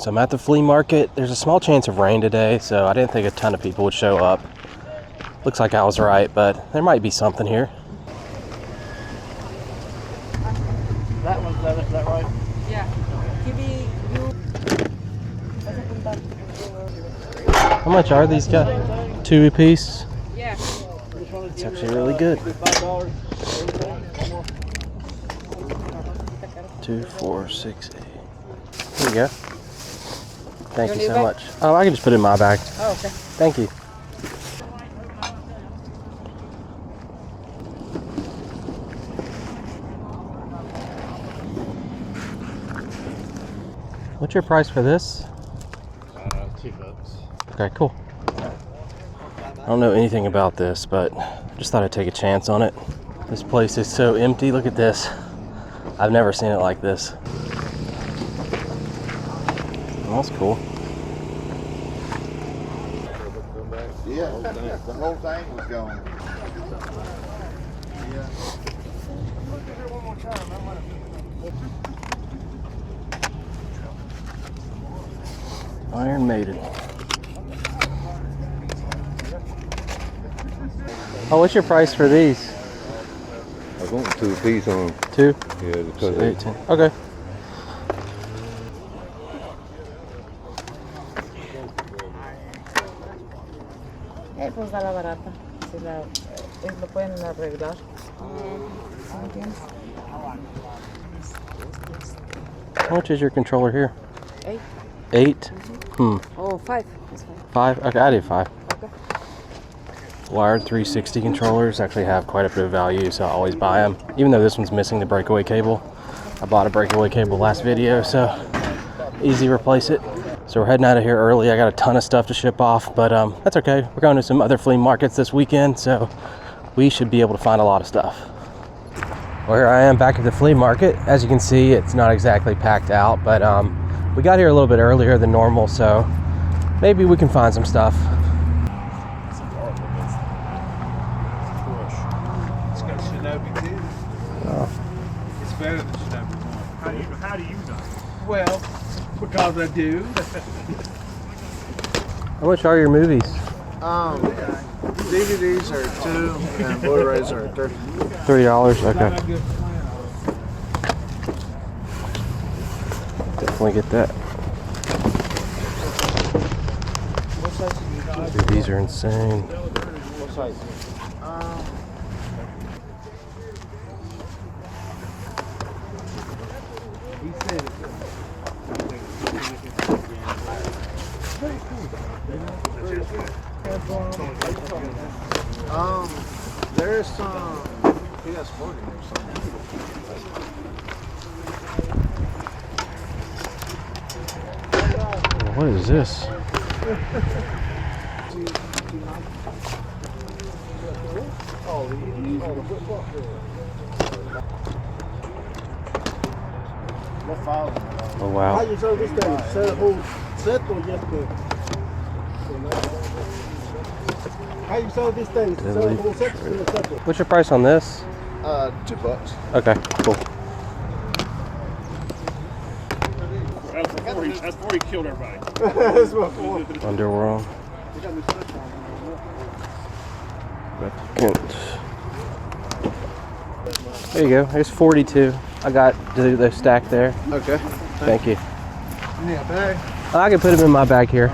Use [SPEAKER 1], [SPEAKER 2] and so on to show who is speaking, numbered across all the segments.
[SPEAKER 1] So I'm at the flea market. There's a small chance of rain today, so I didn't think a ton of people would show up. Looks like I was right, but there might be something here.
[SPEAKER 2] That one's leather, is that right?
[SPEAKER 3] Yeah.
[SPEAKER 1] How much are these guys? 2 a piece?
[SPEAKER 3] Yeah.
[SPEAKER 1] It's actually really good. 2, 4, 6, 8. Here you go. Thank you so much. Oh, I can just put it in my bag.
[SPEAKER 3] Oh, okay.
[SPEAKER 1] Thank you. What's your price for this?
[SPEAKER 2] $2.
[SPEAKER 1] Okay, cool. I don't know anything about this, but I just thought I'd take a chance on it. This place is so empty. Look at this. I've never seen it like this. Oh, that's cool.
[SPEAKER 4] Yeah, the whole thing was gone.
[SPEAKER 1] Iron Maiden. Oh, what's your price for these?
[SPEAKER 4] I want 2 apiece on them.
[SPEAKER 1] 2?
[SPEAKER 4] Yeah, because
[SPEAKER 1] 18. Okay.
[SPEAKER 3] Pues da la barata. Si lo pueden arreglar.
[SPEAKER 1] How much is your controller here?
[SPEAKER 3] 8.
[SPEAKER 1] 8?
[SPEAKER 3] Oh, 5.
[SPEAKER 1] 5? Okay, I did 5.
[SPEAKER 3] Okay.
[SPEAKER 1] Wired 360 controllers actually have quite a bit of value, so I always buy them. Even though this one's missing the breakaway cable. I bought a breakaway cable last video, so easy to replace it. So we're heading out of here early. I got a ton of stuff to ship off, but that's okay. We're going to some other flea markets this weekend, so we should be able to find a lot of stuff. Well, here I am back at the flea market. As you can see, it's not exactly packed out, but we got here a little bit earlier than normal, so maybe we can find some stuff.
[SPEAKER 2] It's got Shinobi too.
[SPEAKER 1] Oh.
[SPEAKER 2] It's better than Shinobi 1. How do you know? Well, because I do.
[SPEAKER 1] How much are your movies?
[SPEAKER 2] DVDs are 2 and Blu-rays are 30.
[SPEAKER 1] $30, okay. Definitely get that. Dude, these are insane.
[SPEAKER 2] What size? There's some PS40 or something.
[SPEAKER 1] What is this? Oh wow.
[SPEAKER 2] How you sell this thing? Sell the whole set or just the... How you sell this thing? Sell the whole set or separate?
[SPEAKER 1] What's your price on this?
[SPEAKER 4] $2.
[SPEAKER 1] Okay, cool.
[SPEAKER 5] That's 40 killed everybody.
[SPEAKER 2] That's my fault.
[SPEAKER 1] Underworld. Replicant. There you go. There's 42. I got the stack there.
[SPEAKER 2] Okay.
[SPEAKER 1] Thank you.
[SPEAKER 2] Yeah, bag.
[SPEAKER 1] I can put them in my bag here.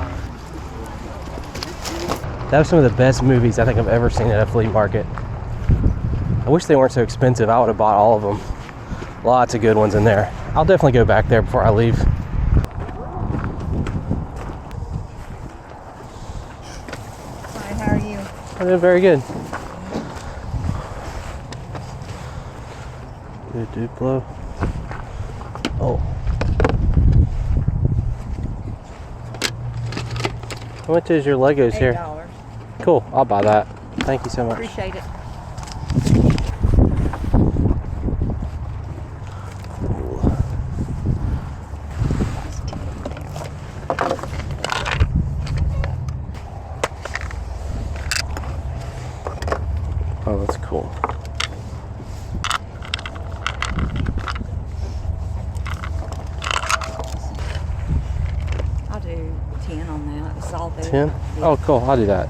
[SPEAKER 1] That was some of the best movies I think I've ever seen at a flea market. I wish they weren't so expensive. I would have bought all of them. Lots of good ones in there. I'll definitely go back there before I leave.
[SPEAKER 3] Hi, how are you?
[SPEAKER 1] I did very good. Good Duplo. Oh. How much is your Legos here?
[SPEAKER 3] $8.
[SPEAKER 1] Cool, I'll buy that. Thank you so much.
[SPEAKER 3] Appreciate it.
[SPEAKER 1] Oh, that's cool.
[SPEAKER 3] 10 on that. It's all there.
[SPEAKER 1] 10? Oh, cool. I'll do that.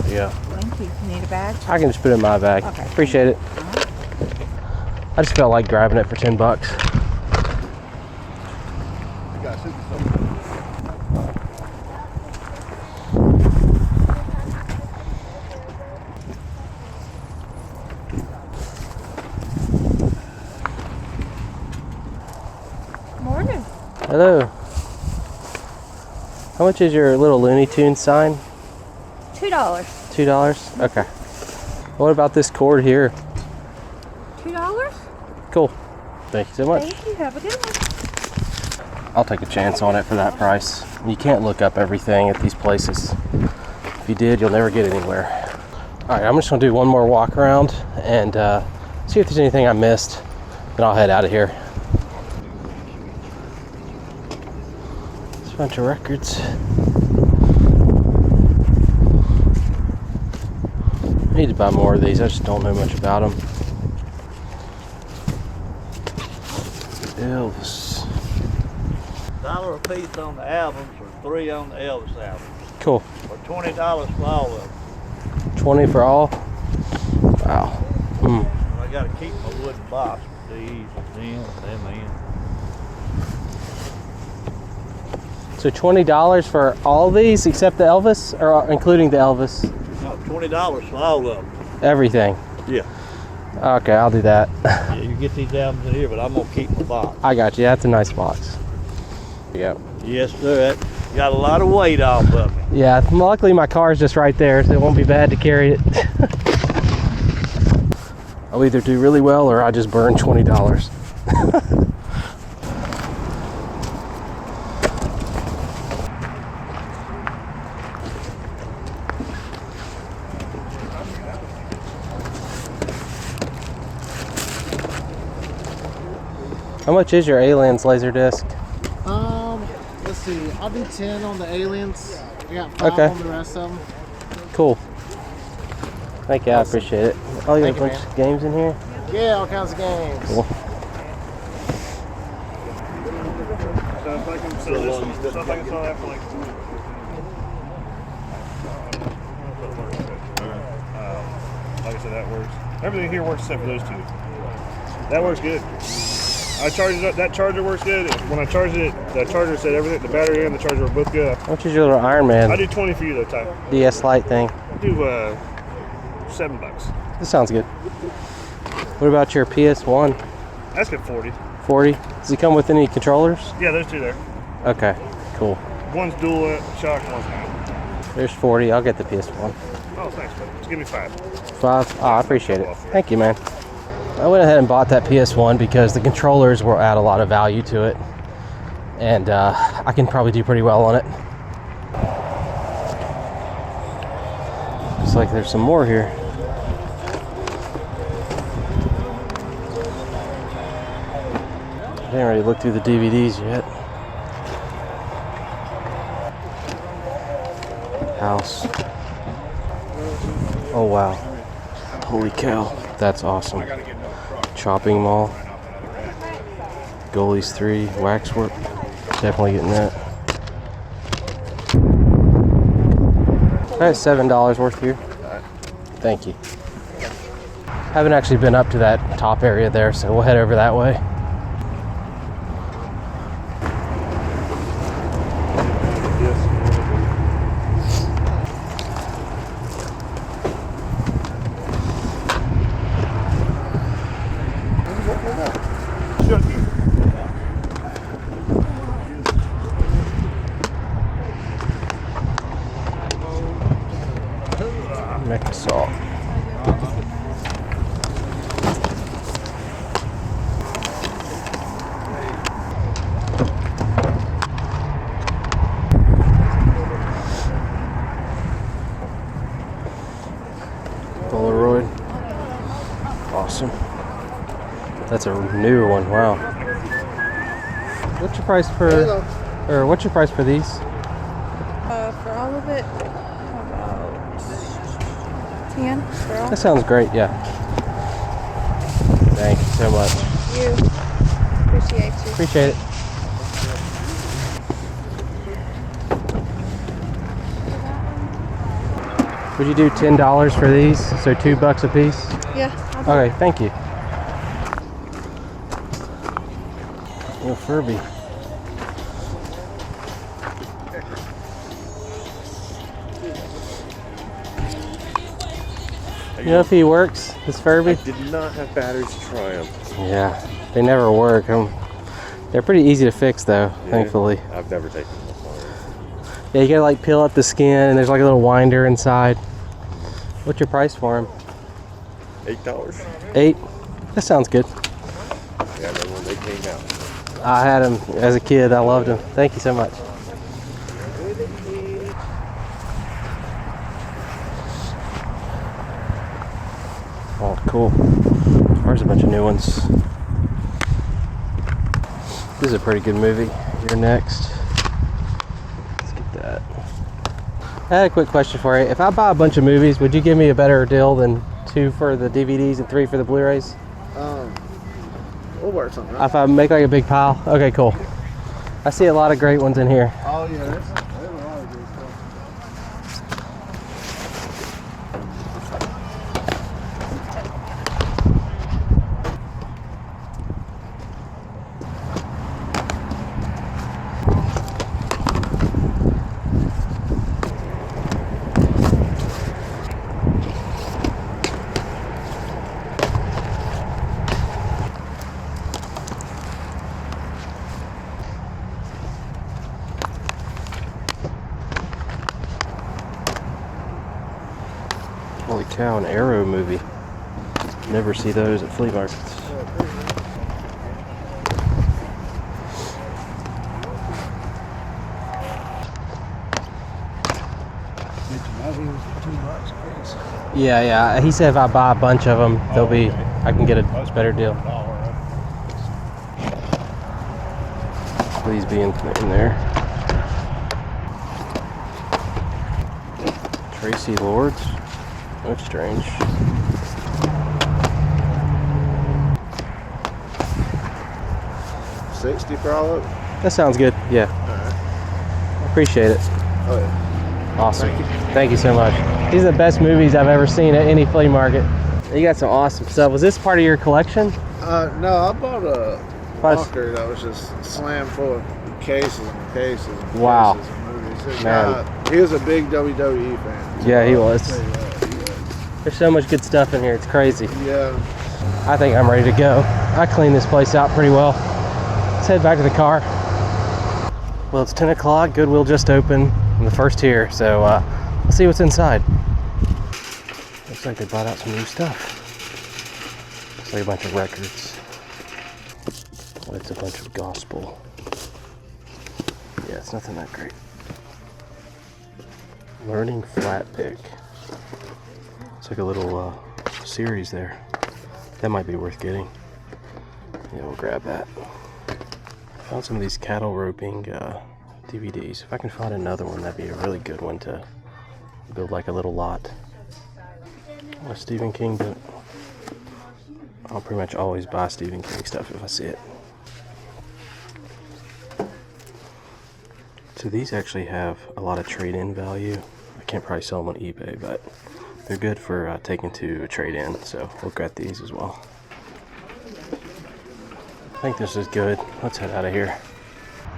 [SPEAKER 1] Yeah.
[SPEAKER 3] Thank you. Need a bag?
[SPEAKER 1] I can just put it in my bag.
[SPEAKER 3] Okay.
[SPEAKER 1] Appreciate it. I just felt like grabbing it for 10 bucks.
[SPEAKER 3] Morning.
[SPEAKER 1] Hello. How much is your little Looney Tunes sign?
[SPEAKER 3] $2.
[SPEAKER 1] $2? Okay. What about this cord here?
[SPEAKER 3] $2?
[SPEAKER 1] Cool. Thank you so much.
[SPEAKER 3] Thank you. Have a good one.
[SPEAKER 1] I'll take a chance on it for that price. You can't look up everything at these places. If you did, you'll never get anywhere. All right, I'm just gonna do one more walk around and see if there's anything I missed. Then I'll head out of here. There's a bunch of records. I need to buy more of these. I just don't know much about them. Elvis.
[SPEAKER 5] $1 a piece on the albums or $3 on the Elvis albums.
[SPEAKER 1] Cool.
[SPEAKER 5] Or $20 for all of them.
[SPEAKER 1] 20 for all? Wow.
[SPEAKER 5] I gotta keep my wooden box with these and them in.
[SPEAKER 1] So $20 for all these except the Elvis, or including the Elvis?
[SPEAKER 5] No, $20 for all of them.
[SPEAKER 1] Everything.
[SPEAKER 5] Yeah.
[SPEAKER 1] Okay, I'll do that.
[SPEAKER 5] Yeah, you get these albums in here, but I'm gonna keep my box.
[SPEAKER 1] I got you. That's a nice box. Yeah.
[SPEAKER 5] Yes, sir. That got a lot of weight off of it.
[SPEAKER 1] Yeah. Luckily, my car's just right there, so it won't be bad to carry it. I'll either do really well or I just burn $20. How much is your Aliens laser disc?
[SPEAKER 6] Let's see. I'll do 10 on the Aliens. I got 5
[SPEAKER 1] Okay.
[SPEAKER 6] on the rest of them.
[SPEAKER 1] Cool. Thank you. I appreciate it. Oh, you got
[SPEAKER 6] Thank
[SPEAKER 1] a
[SPEAKER 6] you,
[SPEAKER 1] bunch of games in here?
[SPEAKER 6] Yeah, all kinds of games.
[SPEAKER 1] Cool.
[SPEAKER 2] So if I can sell this one, so if I can sell that for like like I said, that works. Everything here works except for those two. That works good. I charged it up. That charger works good. When I charged it, the charger said everything. The battery and the charger were both good.
[SPEAKER 1] How much is your little Iron Man
[SPEAKER 2] I do 20 for you though, Ty.
[SPEAKER 1] DS Lite thing?
[SPEAKER 2] I do $7.
[SPEAKER 1] This sounds good. What about your PS1?
[SPEAKER 2] That's good 40.
[SPEAKER 1] 40? Does it come with any controllers?
[SPEAKER 2] Yeah, those two there.
[SPEAKER 1] Okay, cool.
[SPEAKER 2] One's dual shock, one's not.
[SPEAKER 1] There's 40. I'll get the PS1.
[SPEAKER 2] Oh, thanks, buddy. Just give me 5.
[SPEAKER 1] 5? Oh, I appreciate it. Thank you, man. I went ahead and bought that PS1 because the controllers will add a lot of value to it. And I can probably do pretty well on it. Looks like there's some more here. I didn't really look through the DVDs yet. House. Oh wow. Holy cow. That's awesome. Chopping Mall. Goalies 3. Waxwork. Definitely getting that. I got $7 worth here. Thank you. Haven't actually been up to that top area there, so we'll head over that way. Mecha saw. Polaroid. Awesome. That's a newer one. Wow. What's your price for? Or what's your price for these?
[SPEAKER 3] For all of it, about 10 for all.
[SPEAKER 1] That sounds great. Yeah. Thank you so much.
[SPEAKER 3] You. Appreciate you.
[SPEAKER 1] Appreciate it. Would you do $10 for these? So $2 a piece?
[SPEAKER 3] Yeah.
[SPEAKER 1] Okay, thank you. Little Furby. You know if he works, this Furby?
[SPEAKER 7] I did not have batteries to try them.
[SPEAKER 1] Yeah, they never work. They're pretty easy to fix though, thankfully.
[SPEAKER 7] I've never taken them apart.
[SPEAKER 1] Yeah, you gotta like peel up the skin and there's like a little winder inside. What's your price for them?
[SPEAKER 7] $8.
[SPEAKER 1] 8? That sounds good.
[SPEAKER 7] Yeah, I remember when they came out.
[SPEAKER 1] I had them as a kid. I loved them. Thank you so much. Oh, cool. There's a bunch of new ones. This is a pretty good movie. You're next. Let's get that. I had a quick question for you. If I buy a bunch of movies, would you give me a better deal than 2 for the DVDs and 3 for the Blu-rays?
[SPEAKER 6] We'll work something out.
[SPEAKER 1] If I make like a big pile? Okay, cool. I see a lot of great ones in here.
[SPEAKER 6] Oh yeah, there's a lot of good stuff.
[SPEAKER 1] Holy cow, an Arrow movie. Never see those at flea markets. Yeah, he said if I buy a bunch of them, they'll be, I can get a better deal. Please be in there. Tracy Lords. That's strange.
[SPEAKER 7] $60 for all of them?
[SPEAKER 1] That sounds good. Yeah. Appreciate it.
[SPEAKER 7] Oh yeah.
[SPEAKER 1] Awesome. Thank you so much. These are the best movies I've ever seen at any flea market. You got some awesome stuff. Was this part of your collection?
[SPEAKER 6] No, I bought a locker that was just slammed full of cases and cases and
[SPEAKER 1] Wow.
[SPEAKER 6] cases of movies. This
[SPEAKER 1] Man.
[SPEAKER 6] guy, he was a big WWE fan.
[SPEAKER 1] Yeah, he was.
[SPEAKER 6] I'll tell you that.
[SPEAKER 1] There's so much good stuff in here. It's crazy.
[SPEAKER 6] Yeah.
[SPEAKER 1] I think I'm ready to go. I cleaned this place out pretty well. Let's head back to the car. Well, it's 10 o'clock. Goodwill just opened. I'm the first here, so let's see what's inside. Looks like they brought out some new stuff. Looks like a bunch of records. Oh, it's a bunch of gospel. Yeah, it's nothing that great. Learning flat pick. It's like a little series there. That might be worth getting. Yeah, we'll grab that. Found some of these cattle roping DVDs. If I can find another one, that'd be a really good one to build like a little lot. Oh, Stephen King, but I'll pretty much always buy Stephen King stuff if I see it. So these actually have a lot of trade-in value. I can't probably sell them on eBay, but they're good for taking to a trade-in, so we'll grab these as well. I think this is good. Let's head out of here.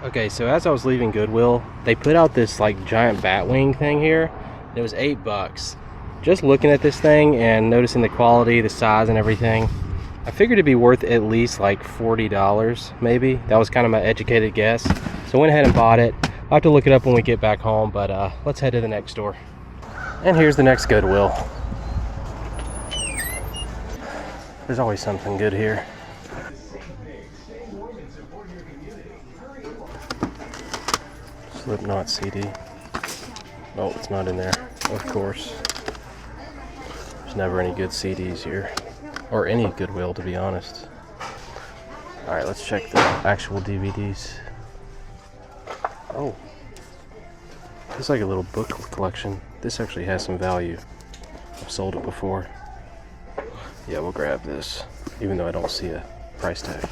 [SPEAKER 1] Okay, so as I was leaving Goodwill, they put out this like giant bat wing thing here. It was $8. Just looking at this thing and noticing the quality, the size and everything, I figured it'd be worth at least like $40 maybe. That was kind of my educated guess. So I went ahead and bought it. I'll have to look it up when we get back home, but let's head to the next store. And here's the next Goodwill. There's always something good here. Slipknot CD. Oh, it's not in there, of course. There's never any good CDs here. Or any Goodwill, to be honest. Alright, let's check the actual DVDs. Oh. It's like a little book collection. This actually has some value. I've sold it before. Yeah, we'll grab this, even though I don't see a price tag.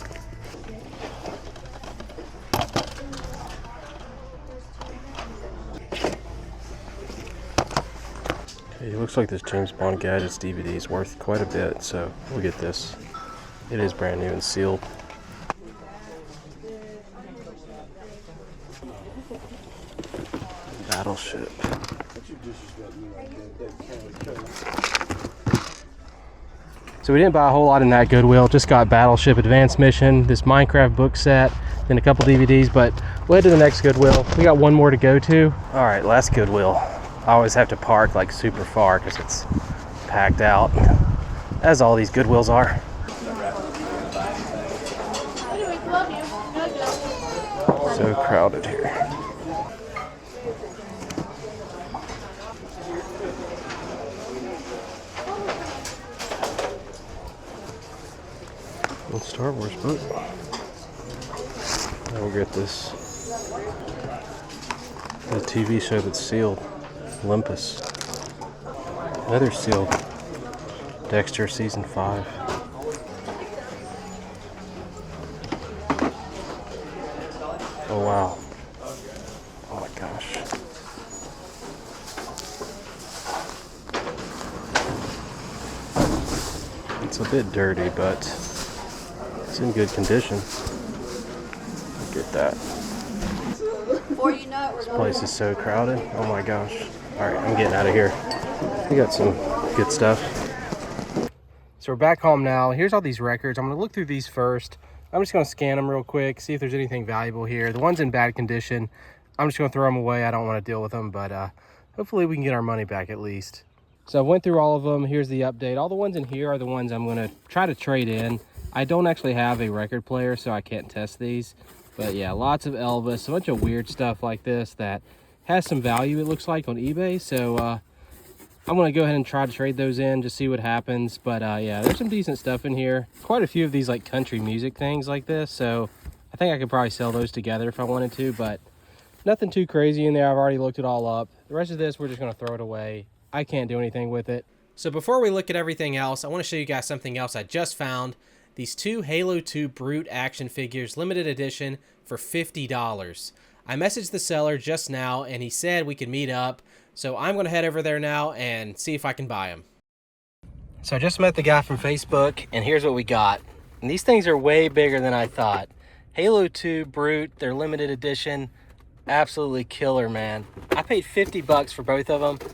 [SPEAKER 1] It looks like this James Bond Gadgets DVD is worth quite a bit, so we'll get this. It is brand new and sealed. Battleship. So we didn't buy a whole lot in that Goodwill, just got Battleship Advanced Mission, this Minecraft book set, then a couple DVDs, but we'll head to the next Goodwill. We got one more to go to. All right, last Goodwill. I always have to park like super far because it's packed out, as all these Goodwills are. So crowded here. Old Star Wars book. Now we'll get this. The TV show that's sealed. Olympus. Another sealed. Dexter season 5. Oh wow. Oh my gosh. It's a bit dirty, but it's in good condition. Get that. This place is so crowded. Oh my gosh. Alright, I'm getting out of here. We got some good stuff. So we're back home now. Here's all these records. I'm going to look through these first. I'm just going to scan them real quick, see if there's anything valuable here. The ones in bad condition, I'm just going to throw them away. I don't want to deal with them, but hopefully we can get our money back at least. So I went through all of them. Here's the update. All the ones in here are the ones I'm going to try to trade in. I don't actually have a record player, so I can't test these. But yeah, lots of Elvis, a bunch of weird stuff like this that has some value, it looks like, on eBay. So I'm going to go ahead and try to trade those in, just see what happens. But yeah, there's some decent stuff in here. Quite a few of these like country music things like this. So I think I could probably sell those together if I wanted to, but nothing too crazy in there. I've already looked it all up. The rest of this, we're just going to throw it away. I can't do anything with it. So before we look at everything else, I want to show you guys something else I just found. These two Halo 2 Brute action figures, limited edition, for $50. I messaged the seller just now, and he said we could meet up. So I'm going to head over there now and see if I can buy them. So I just met the guy from Facebook, and here's what we got. And these things are way bigger than I thought. Halo 2 Brute, they're limited edition. Absolutely killer, man. I paid 50 bucks for both of them.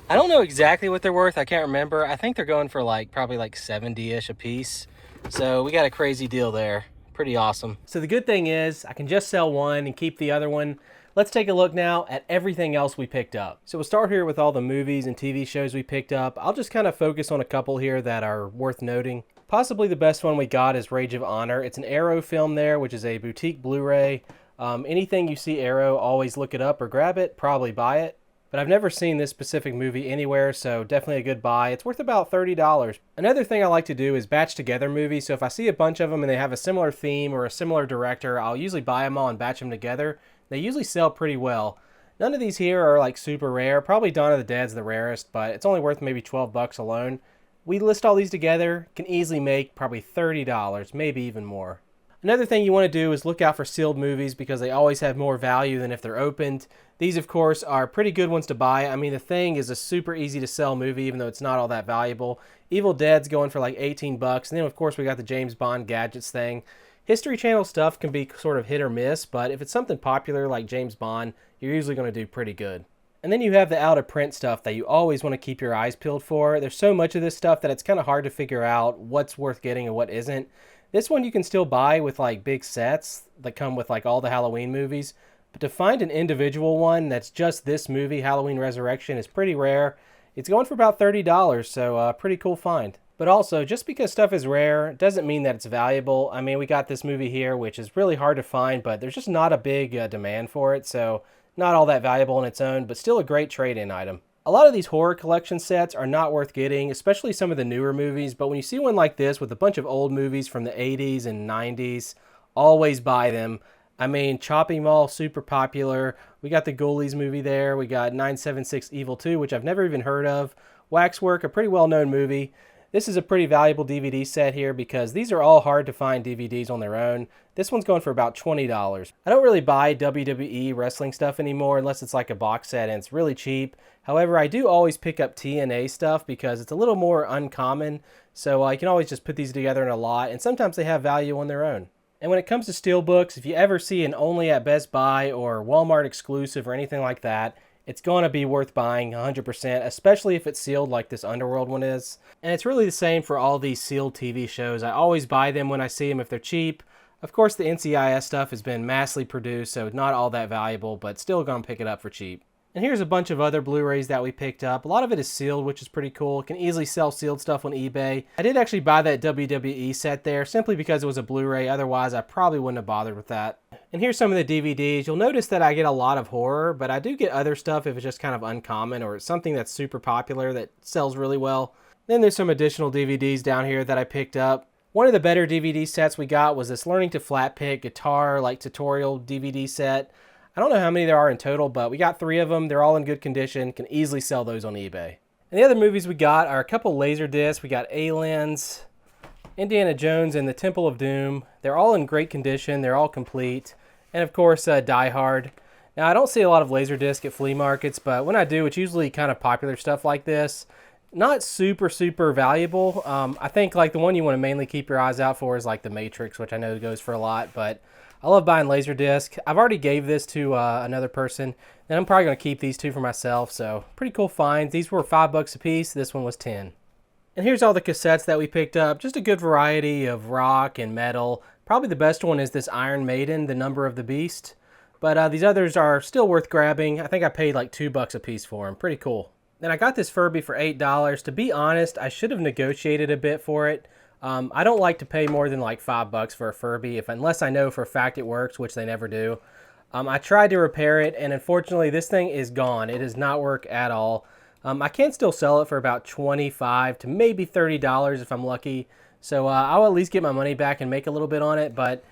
[SPEAKER 1] I don't know exactly what they're worth. I can't remember. I think they're going for like probably like 70-ish a piece. So we got a crazy deal there. Pretty awesome. So the good thing is I can just sell one and keep the other one. Let's take a look now at everything else we picked up. So we'll start here with all the movies and TV shows we picked up. I'll just kind of focus on a couple here that are worth noting. Possibly the best one we got is Rage of Honor. It's an Arrow film there, which is a boutique Blu-ray. Anything you see Arrow, always look it up or grab it, probably buy it. But I've never seen this specific movie anywhere, so definitely a good buy. It's worth about $30. Another thing I like to do is batch together movies, so if I see a bunch of them and they have a similar theme or a similar director, I'll usually buy them all and batch them together. They usually sell pretty well. None of these here are like super rare. Probably Dawn of the Dead's the rarest, but it's only worth maybe 12 bucks alone. We list all these together, can easily make probably $30, maybe even more. Another thing you want to do is look out for sealed movies because they always have more value than if they're opened. These, of course, are pretty good ones to buy. I mean, The Thing is a super easy to sell movie, even though it's not all that valuable. Evil Dead's going for like 18 bucks. And then, of course, we got the James Bond Gadgets thing. History Channel stuff can be sort of hit or miss, but if it's something popular like James Bond, you're usually going to do pretty good. And then you have the out-of-print stuff that you always want to keep your eyes peeled for. There's so much of this stuff that it's kind of hard to figure out what's worth getting and what isn't. This one you can still buy with like big sets that come with like all the Halloween movies. But to find an individual one that's just this movie, Halloween Resurrection, is pretty rare. It's going for about $30, so pretty cool find. But also, just because stuff is rare doesn't mean that it's valuable. I mean, we got this movie here, which is really hard to find, but there's just not a big demand for it, so not all that valuable on its own, but still a great trade-in item. A lot of these horror collection sets are not worth getting, especially some of the newer movies, but when you see one like this with a bunch of old movies from the 80s and 90s, always buy them. I mean, Chopping Mall, super popular. We got the Ghoulies movie there. We got 976 Evil 2, which I've never even heard of. Waxwork, a pretty well-known movie. This is a pretty valuable DVD set here because these are all hard to find DVDs on their own. This one's going for about $20. I don't really buy WWE wrestling stuff anymore unless it's like a box set and it's really cheap. However, I do always pick up TNA stuff because it's a little more uncommon. So I can always just put these together in a lot, and sometimes they have value on their own. And when it comes to steelbooks, if you ever see an only at Best Buy or Walmart exclusive or anything like that, it's going to be worth buying 100%, especially if it's sealed like this Underworld one is. And it's really the same for all these sealed TV shows. I always buy them when I see them if they're cheap. Of course, the NCIS stuff has been massively produced, so not all that valuable, but still going to pick it up for cheap. And here's a bunch of other Blu-rays that we picked up. A lot of it is sealed, which is pretty cool. Can easily sell sealed stuff on eBay. I did actually buy that WWE set there simply because it was a Blu-ray. Otherwise, I probably wouldn't have bothered with that. And here's some of the DVDs. You'll notice that I get a lot of horror, but I do get other stuff if it's just kind of uncommon or it's something that's super popular that sells really well. Then there's some additional DVDs down here that I picked up. One of the better DVD sets we got was this Learning to Flat Pick guitar like tutorial DVD set. I don't know how many there are in total, but we got 3 of them. They're all in good condition. Can easily sell those on eBay. And the other movies we got are a couple laser discs. We got Aliens, Indiana Jones, and the Temple of Doom. They're all in great condition. They're all complete. And of course, Die Hard. Now, I don't see a lot of laser discs at flea markets, but when I do, it's usually kind of popular stuff like this. Not super, super valuable. I think like the one you want to mainly keep your eyes out for is like The Matrix, which I know goes for a lot, but I love buying Laserdisc. I've already gave this to another person, and I'm probably going to keep these 2 for myself, so pretty cool finds. These were $5 a piece. This one was 10. And here's all the cassettes that we picked up. Just a good variety of rock and metal. Probably the best one is this Iron Maiden, The Number of the Beast. But these others are still worth grabbing. I think I paid like $2 a piece for them. Pretty cool. Then I got this Furby for $8. To be honest, I should have negotiated a bit for it. I don't like to pay more than like $5 for a Furby unless I know for a fact it works, which they never do. I tried to repair it, and unfortunately this thing is gone. It does not work at all. I can still sell it for about $25 to maybe $30 if I'm lucky. So I'll at least get my money back and make a little bit on it. But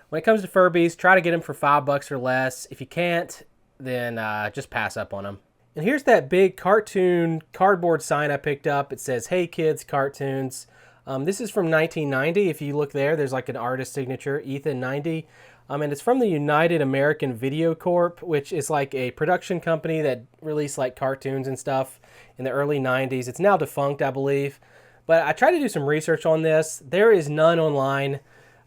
[SPEAKER 1] when it comes to Furbies, try to get them for $5 or less. If you can't, then just pass up on them. And here's that big cartoon cardboard sign I picked up. It says, "Hey Kids Cartoons." This is from 1990. If you look there, there's like an artist signature, Ethan 90. And it's from the United American Video Corp, which is like a production company that released like cartoons and stuff in the early 90s. It's now defunct, I believe. But I tried to do some research on this. There is none online.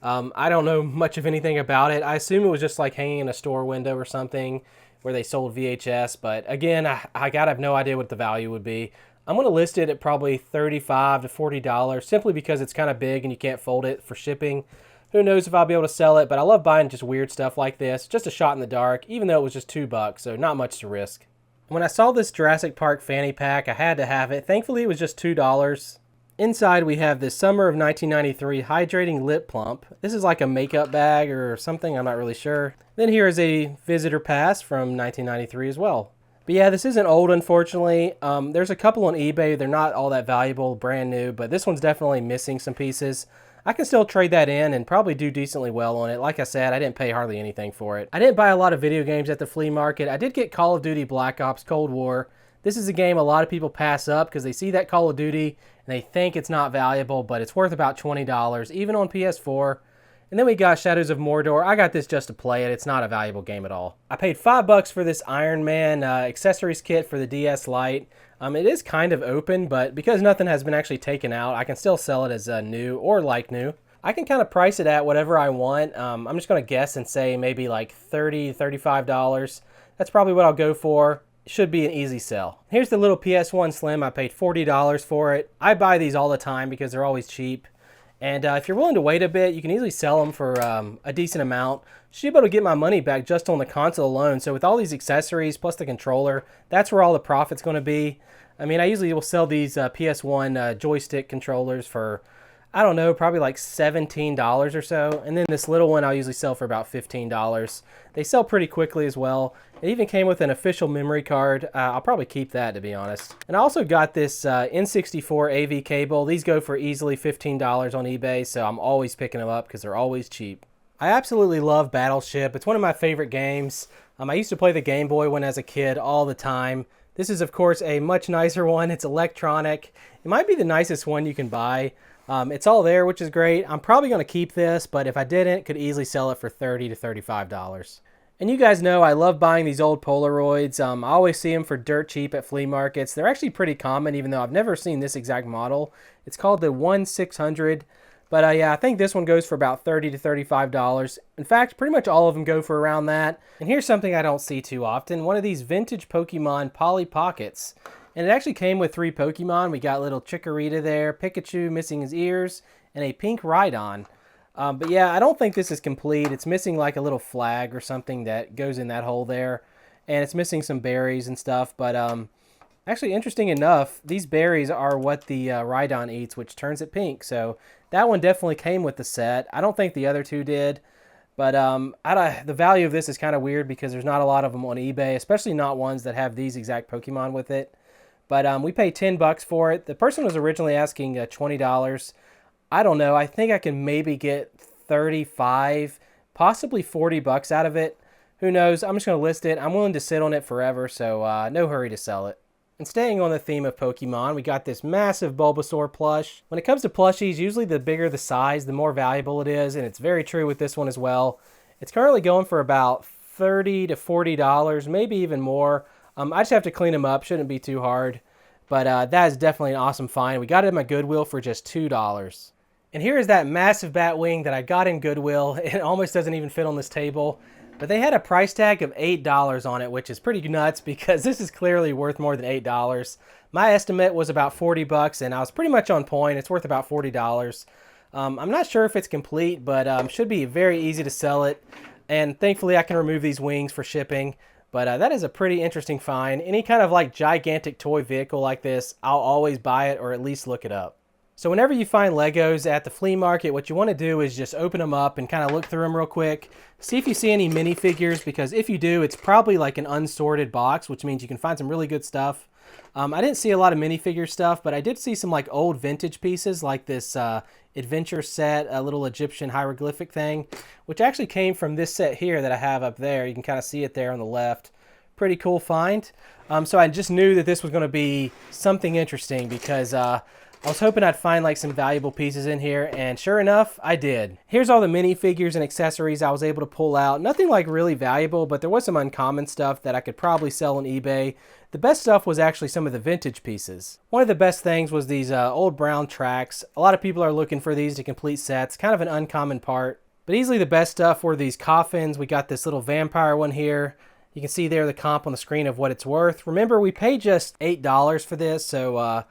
[SPEAKER 1] I don't know much of anything about it. I assume it was just like hanging in a store window or something where they sold VHS. But again, I gotta have no idea what the value would be. I'm going to list it at probably $35 to $40 simply because it's kind of big and you can't fold it for shipping. Who knows if I'll be able to sell it, but I love buying just weird stuff like this. Just a shot in the dark, even though it was just $2, so not much to risk. When I saw this Jurassic Park fanny pack, I had to have it. Thankfully, it was just $2. Inside, we have this Summer of 1993 Hydrating Lip Plump. This is like a makeup bag or something, I'm not really sure. Then here is a visitor pass from 1993 as well. But yeah, this isn't old, unfortunately. There's a couple on eBay. They're not all that valuable, brand new, but this one's definitely missing some pieces. I can still trade that in and probably do decently well on it. Like I said, I didn't pay hardly anything for it. I didn't buy a lot of video games at the flea market. I did get Call of Duty Black Ops Cold War. This is a game a lot of people pass up because they see that Call of Duty and they think it's not valuable, but it's worth about $20, even on PS4. And then we got Shadows of Mordor. I got this just to play it. It's not a valuable game at all. I paid $5 for this Iron Man accessories kit for the DS Lite. It is kind of open, but because nothing has been actually taken out, I can still sell it as new or like new. I can kind of price it at whatever I want. I'm just going to guess and say maybe like $30, $35. That's probably what I'll go for. Should be an easy sell. Here's the little PS1 Slim. I paid $40 for it. I buy these all the time because they're always cheap. And if you're willing to wait a bit, you can easily sell them for a decent amount. Should be able to get my money back just on the console alone. So with all these accessories plus the controller, that's where all the profit's going to be. I mean, I usually will sell these PS1 joystick controllers for, I don't know, probably like $17 or so. And then this little one I'll usually sell for about $15. They sell pretty quickly as well. It even came with an official memory card. I'll probably keep that, to be honest. And I also got this N64 AV cable. These go for easily $15 on eBay, so I'm always picking them up because they're always cheap. I absolutely love Battleship. It's one of my favorite games. I used to play the Game Boy one as a kid all the time. This is, of course, a much nicer one. It's electronic. It might be the nicest one you can buy. It's all there, which is great. I'm probably going to keep this, but if I didn't, could easily sell it for $30 to $35. And you guys know I love buying these old Polaroids. I always see them for dirt cheap at flea markets. They're actually pretty common, even though I've never seen this exact model. It's called the 1-600. But yeah, I think this one goes for about $30 to $35. In fact, pretty much all of them go for around that. And here's something I don't see too often. One of these vintage Pokemon Polly Pockets. And it actually came with 3 Pokemon. We got little Chikorita there, Pikachu missing his ears, and a pink Rhydon. But yeah, I don't think this is complete. It's missing like a little flag or something that goes in that hole there. And it's missing some berries and stuff. But actually, interesting enough, these berries are what the Rhydon eats, which turns it pink. So that one definitely came with the set. I don't think the other 2 did. But the value of this is kind of weird because there's not a lot of them on eBay, especially not ones that have these exact Pokemon with it. But we paid $10 for it. The person was originally asking $20. I don't know. I think I can maybe get 35, possibly $40 out of it. Who knows? I'm just going to list it. I'm willing to sit on it forever, so no hurry to sell it. And staying on the theme of Pokemon, we got this massive Bulbasaur plush. When it comes to plushies, usually the bigger the size, the more valuable it is, and it's very true with this one as well. It's currently going for about $30 to $40, maybe even more. I just have to clean them up. Shouldn't be too hard. But that is definitely an awesome find. We got it at my Goodwill for just $2. And here is that massive bat wing that I got in Goodwill. It almost doesn't even fit on this table. But they had a price tag of $8 on it, which is pretty nuts because this is clearly worth more than $8. My estimate was about $40, and I was pretty much on point. It's worth about $40. I'm not sure if it's complete, but should be very easy to sell it. And thankfully, I can remove these wings for shipping. But that is a pretty interesting find. Any kind of like gigantic toy vehicle like this, I'll always buy it or at least look it up. So whenever you find Legos at the flea market, what you want to do is just open them up and kind of look through them real quick. See if you see any minifigures, because if you do, it's probably like an unsorted box, which means you can find some really good stuff. I didn't see a lot of minifigure stuff, but I did see some like old vintage pieces like this adventure set, a little Egyptian hieroglyphic thing, which actually came from this set here that I have up there. You can kind of see it there on the left. Pretty cool find. So I just knew that this was going to be something interesting because I was hoping I'd find like some valuable pieces in here, and sure enough, I did. Here's all the minifigures and accessories I was able to pull out. Nothing like really valuable, but there was some uncommon stuff that I could probably sell on eBay. The best stuff was actually some of the vintage pieces. One of the best things was these old brown tracks. A lot of people are looking for these to complete sets, kind of an uncommon part. But easily the best stuff were these coffins. We got this little vampire one here. You can see there the comp on the screen of what it's worth. Remember, we paid just $8 for this, so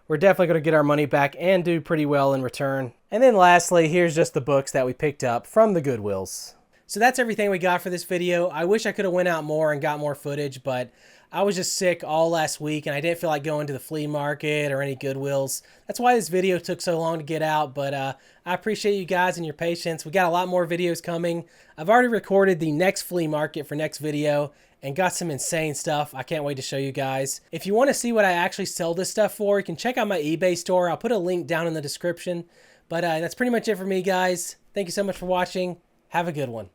[SPEAKER 1] we're definitely going to get our money back and do pretty well in return. And then lastly, here's just the books that we picked up from the Goodwills. So that's everything we got for this video. I wish I could have went out more and got more footage, but I was just sick all last week and I didn't feel like going to the flea market or any Goodwills. That's why this video took so long to get out, but I appreciate you guys and your patience. We got a lot more videos coming. I've already recorded the next flea market for next video and got some insane stuff. I can't wait to show you guys. If you want to see what I actually sell this stuff for, you can check out my eBay store. I'll put a link down in the description. But that's pretty much it for me, guys. Thank you so much for watching. Have a good one.